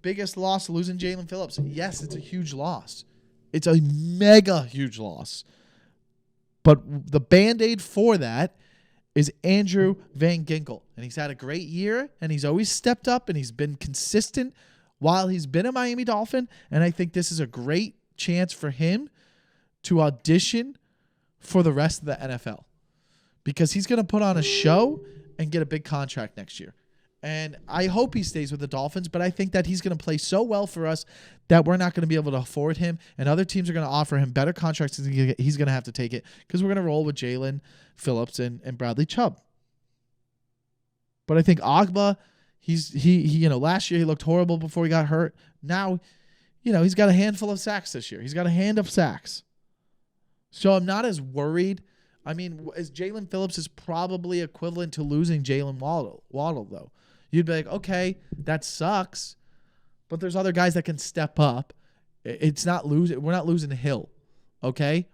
biggest loss, losing Jaelan Phillips? Yes, it's a huge loss. It's a mega huge loss. But the Band-Aid for that is Andrew Van Ginkel. And he's had a great year, and he's always stepped up, and he's been consistent while he's been a Miami Dolphin. And I think this is a great chance for him to audition for the rest of the NFL because he's going to put on a show and get a big contract next year. And I hope he stays with the Dolphins, but I think that he's going to play so well for us that we're not going to be able to afford him, and other teams are going to offer him better contracts. He's going to have to take it because we're going to roll with Jaelan Phillips and Bradley Chubb. But I think Agba, he last year he looked horrible before he got hurt. Now, he's got a handful of sacks this year. He's got a hand of sacks. So I'm not as worried. I mean, as Jaelan Phillips is probably equivalent to losing Jalen Waddle, though. You'd be like, okay, that sucks, but there's other guys that can step up. It's not losing. We're not losing Hill, okay?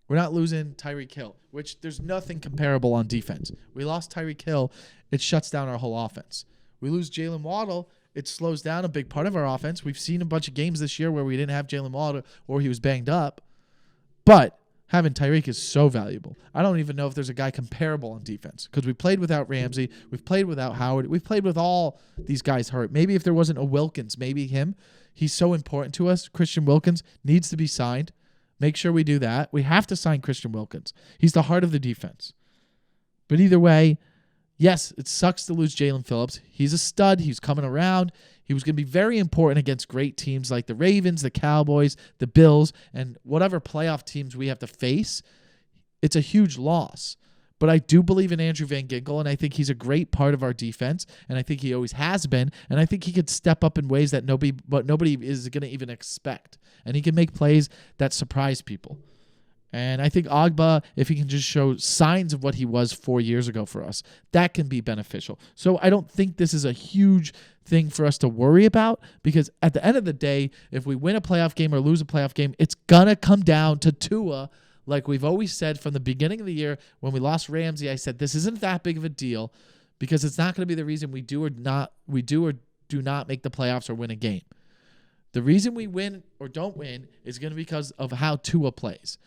We're not losing Tyreek Hill, which there's nothing comparable on defense. We lost Tyreek Hill. It shuts down our whole offense. We lose Jalen Waddle. It slows down a big part of our offense. We've seen a bunch of games this year where we didn't have Jalen Waddle or he was banged up, but having Tyreek is so valuable. I don't even know if there's a guy comparable on defense because we played without Ramsey. We've played without Howard. We've played with all these guys hurt. Maybe if there wasn't a Wilkins, maybe him. He's so important to us. Christian Wilkins needs to be signed. Make sure we do that. We have to sign Christian Wilkins. He's the heart of the defense. But either way, yes, it sucks to lose Jaelan Phillips. He's a stud. He's coming around. He was going to be very important against great teams like the Ravens, the Cowboys, the Bills, and whatever playoff teams we have to face. It's a huge loss. But I do believe in Andrew Van Ginkel, and I think he's a great part of our defense, and I think he always has been, and I think he could step up in ways that nobody is going to even expect. And he can make plays that surprise people. And I think Agba, if he can just show signs of what he was 4 years ago for us, that can be beneficial. So I don't think this is a huge thing for us to worry about because at the end of the day, if we win a playoff game or lose a playoff game, it's going to come down to Tua. Like we've always said from the beginning of the year when we lost Ramsey, I said this isn't that big of a deal because it's not going to be the reason we do or do not make the playoffs or win a game. The reason we win or don't win is going to be because of how Tua plays.